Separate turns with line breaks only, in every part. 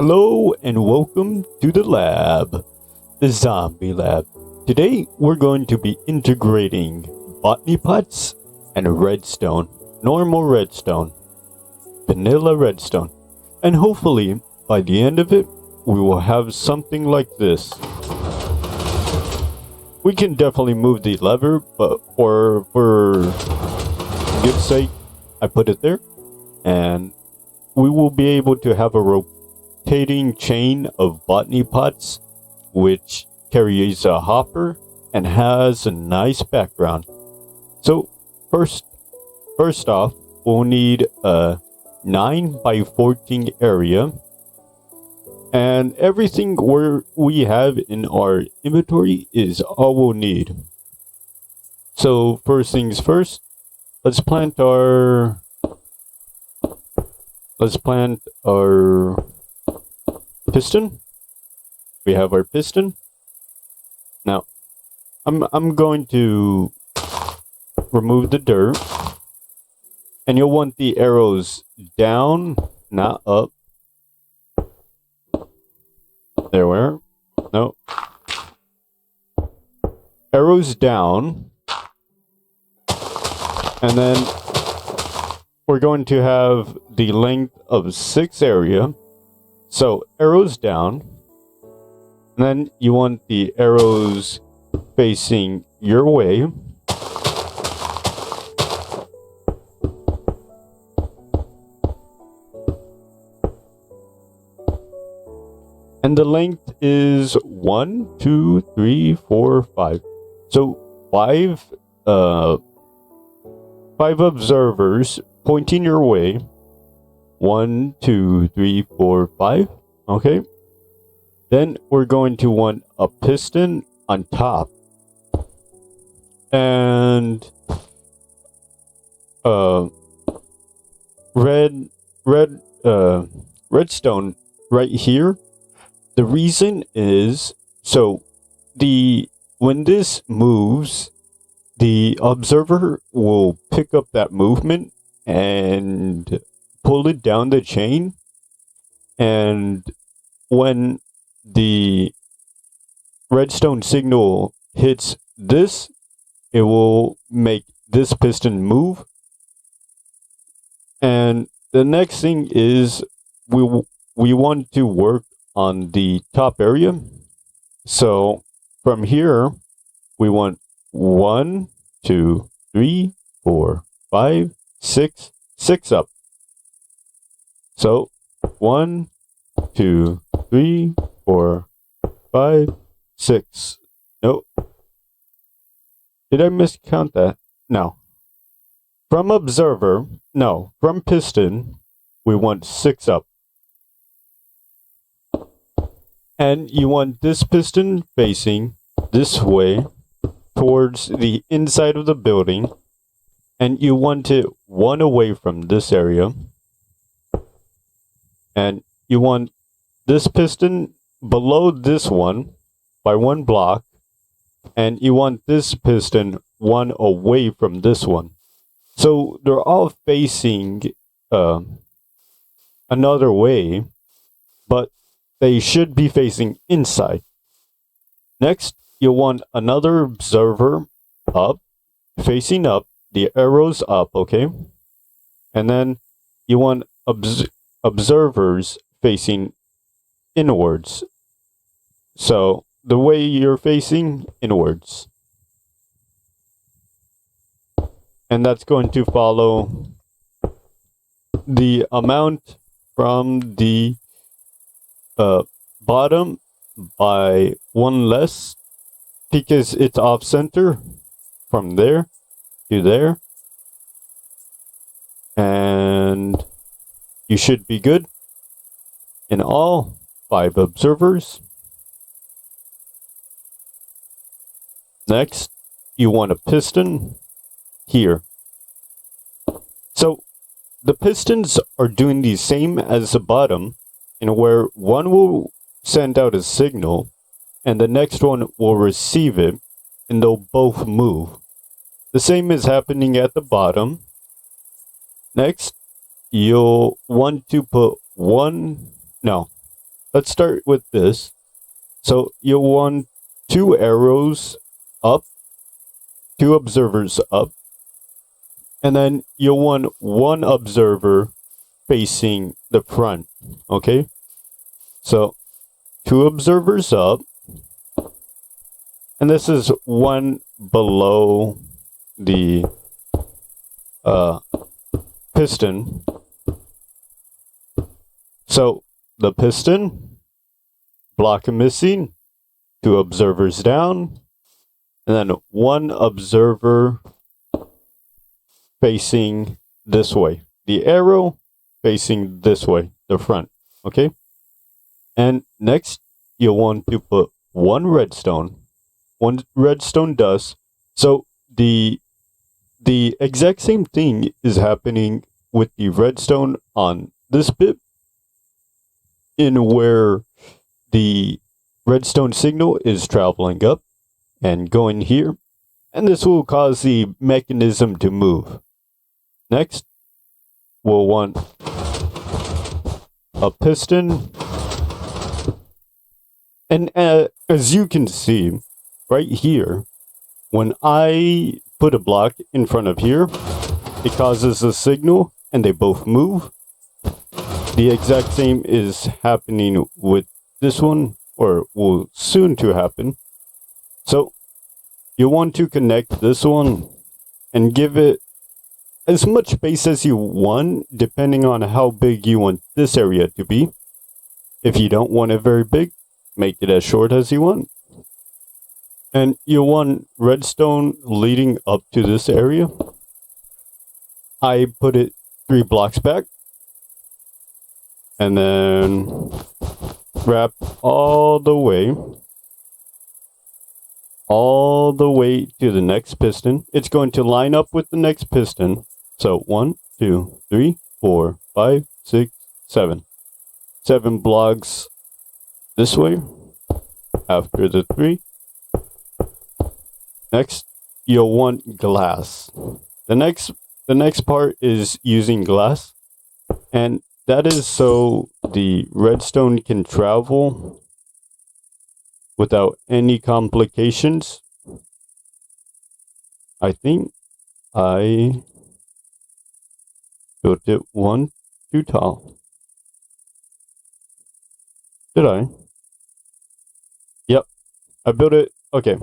Hello and welcome to the lab, the zombie lab. Today we're going to be integrating botany pots and redstone, normal redstone, vanilla redstone, and hopefully by the end of it we will have something like this. We can definitely move the lever, but for good sake, I put it there, and we will be able to have a rotating chain of botany pots, which carries a hopper and has a nice background. So first off, we'll need a 9 by 14 area, and everything we have in our inventory is all we'll need. So first things first, let's plant our piston. We have our piston. Now, I'm going to remove the dirt, and you'll want the arrows down, not up. There we are. No. Arrows down. And then we're going to have the length of 6 area. So arrows down. And then you want the arrows facing your way. And the length is 1, 2, 3, 4, 5. So 5 observers pointing your way. 1, 2, 3, 4, 5. Okay. Then we're going to want a piston on top. And redstone right here. The reason is so when this moves, the observer will pick up that movement and pull it down the chain, and when the redstone signal hits this, it will make this piston move. And the next thing is we want to work on the top area. So from here we want 1, 2, 3, 4, 5, 6, 6 up. So 1, 2, 3, 4, 5, 6. Nope. Did I miscount that? No. From observer, no. From piston, we want 6 up. And you want this piston facing this way towards the inside of the building. And you want it 1 away from this area. And you want this piston below this one by 1 block. And you want this piston 1 away from this one. So they're all facing another way, but they should be facing inside. Next, you'll want another observer up, facing up, the arrows up, okay? And then you want observers facing inwards. So the way you're facing inwards. And that's going to follow the amount from the bottom by 1 less, because it's off center from there to there. And you should be good. In all, 5 observers. Next, you want a piston here. So the pistons are doing the same as the bottom, and where one will send out a signal and the next one will receive it, and they'll both move. The same is happening at the bottom. Next, you'll want to put let's start with this. So you'll want 2 arrows up, 2 observers up, and then you'll want 1 observer facing the front. Okay? So 2 observers up, and this is one below the piston. So the piston, block missing, 2 observers down, and then 1 observer facing this way. The arrow facing this way, the front. Okay? And next, you'll want to put 1 redstone, 1 redstone dust. So the exact same thing is happening with the redstone on this bit, in where the redstone signal is traveling up and going here, and this will cause the mechanism to move. Next, we'll want a piston, and as you can see right here, when I put a block in front of here, it causes a signal and they both move. The exact same is happening with this one, or will soon to happen. So you want to connect this one and give it as much space as you want, depending on how big you want this area to be. If you don't want it very big, make it as short as you want. And you want redstone leading up to this area. I put it 3 blocks back, and then wrap all the way to the next piston. It's going to line up with the next piston. So 1, 2, 3, 4, 5, 6, 7. 7 blocks this way after the 3. Next, you'll want glass. The next part is using glass, and that is so the redstone can travel without any complications. I think I built it one too tall. Did I? Yep, I built it. Okay.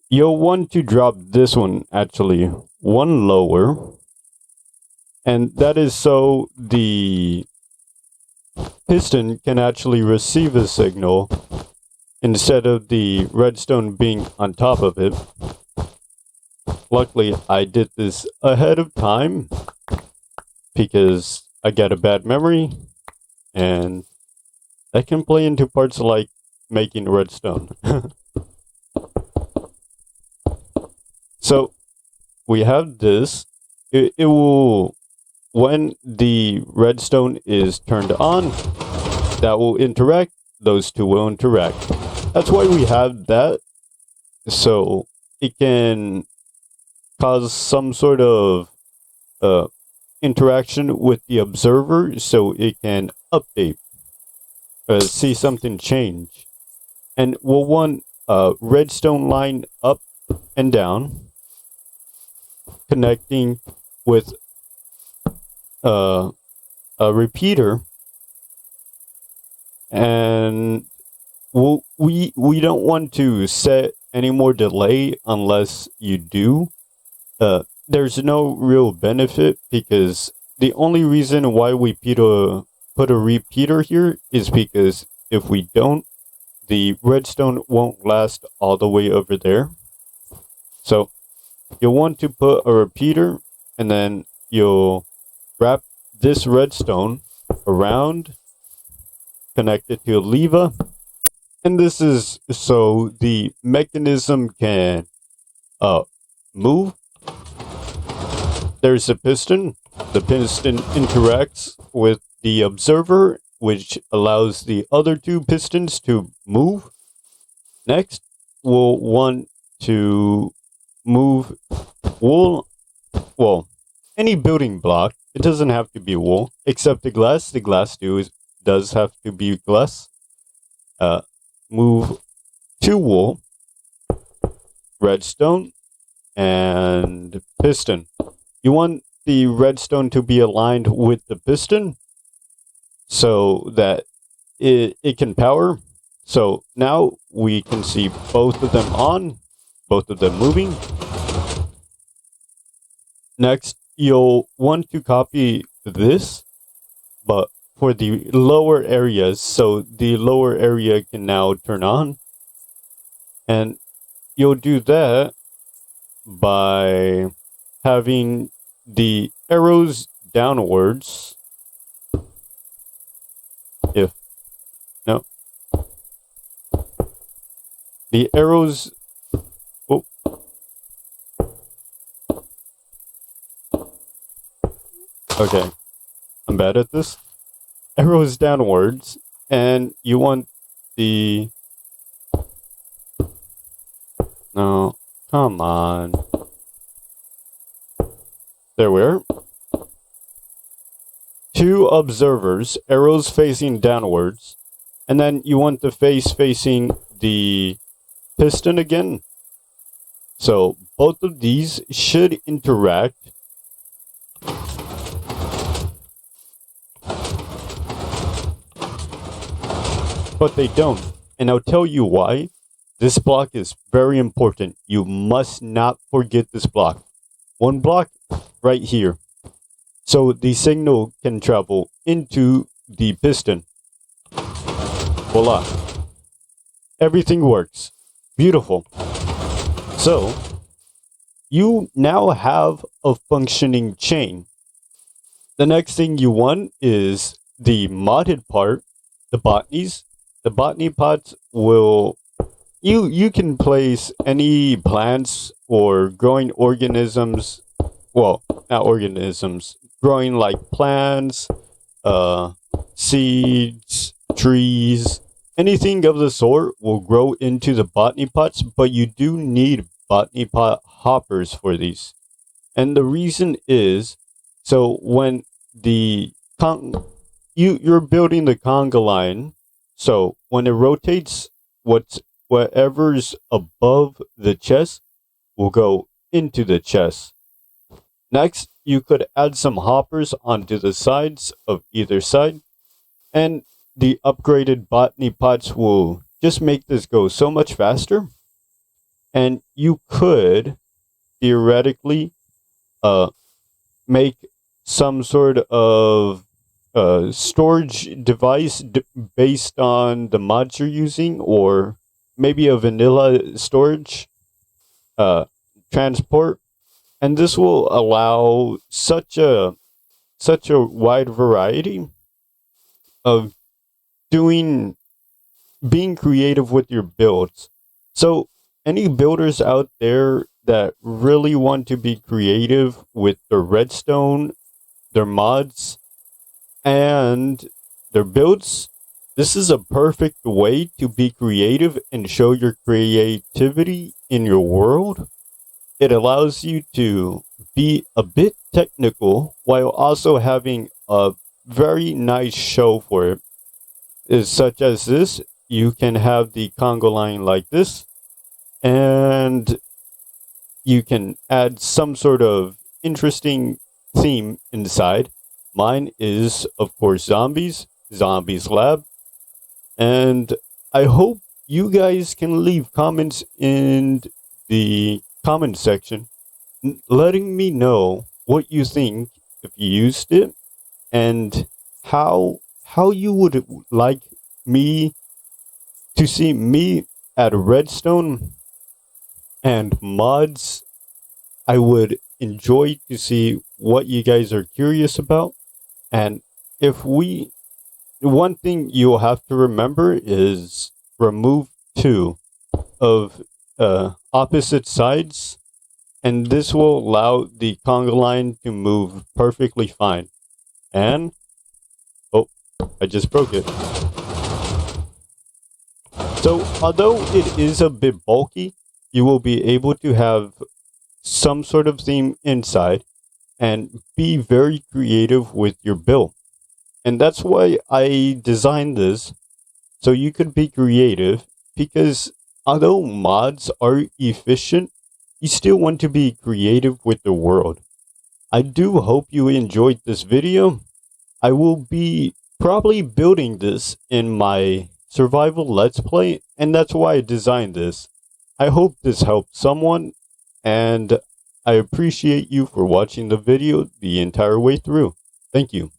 You'll want to drop this one actually 1 lower, and that is so the piston can actually receive a signal instead of the redstone being on top of it. Luckily, I did this ahead of time because I got a bad memory, and that can play into parts like making redstone. So we have this. It will, when the redstone is turned on, that will interact. Those two will interact. That's why we have that. So it can cause some sort of interaction with the observer, so it can update, see something change. And we'll want redstone line up and down, connecting with a repeater, and we don't want to set any more delay unless you do. There's no real benefit, because the only reason why we put a repeater here is because if we don't, the redstone won't last all the way over there. So you'll want to put a repeater, and then you'll wrap this redstone around, connect it to a lever, and this is so the mechanism can move. There's a piston. The piston interacts with the observer, which allows the other 2 pistons to move. Next, we'll want to move wool. Well, any building block. It doesn't have to be wool, except the glass. The glass does have to be glass. Move 2 wool, redstone, and piston. You want the redstone to be aligned with the piston so that it can power. So now we can see both of them on, both of them moving. Next, you'll want to copy this, but for the lower areas, so the lower area can now turn on. And you'll do that by having the arrows downwards. If, no. The arrows, oh. Okay, I'm bad at this. Arrows downwards, and you want the, no, come on. There we are. 2 observers, arrows facing downwards, and then you want the face facing the piston again. So both of these should interact. But they don't. And I'll tell you why. This block is very important. You must not forget this block. 1 block right here. So the signal can travel into the piston. Voila. Everything works. Beautiful. So you now have a functioning chain. The next thing you want is the modded part, the botanies. The botany pots will, you can place any plants or growing organisms, well, not organisms, growing like plants, seeds, trees, anything of the sort will grow into the botany pots, but you do need botany pot hoppers for these. And the reason is, so when the you're building the conga line, so when it rotates, whatever's above the chest will go into the chest. Next, you could add some hoppers onto the sides of either side, and the upgraded botany pots will just make this go so much faster. And you could theoretically make some sort of storage device based on the mods you're using, or maybe a vanilla storage transport, and this will allow such a wide variety of being creative with your builds. So any builders out there that really want to be creative with their redstone, their mods, and their builds, this is a perfect way to be creative and show your creativity in your world. It allows you to be a bit technical while also having a very nice show for it. Is such as this, you can have the conga line like this, and you can add some sort of interesting theme inside. Mine is, of course, zombies lab, and I hope you guys can leave comments in the comment section letting me know what you think if you used it, and how you would like me to see me add redstone and mods. I would enjoy to see what you guys are curious about. And one thing you'll have to remember is remove 2 of opposite sides, and this will allow the conga line to move perfectly fine. And oh, I just broke it. So although it is a bit bulky, you will be able to have some sort of theme inside and be very creative with your build. And that's why I designed this, so you could be creative, because although mods are efficient, you still want to be creative with the world. I do hope you enjoyed this video. I will be probably building this in my survival let's play, and that's why I designed this. I hope this helped someone, and I appreciate you for watching the video the entire way through. Thank you.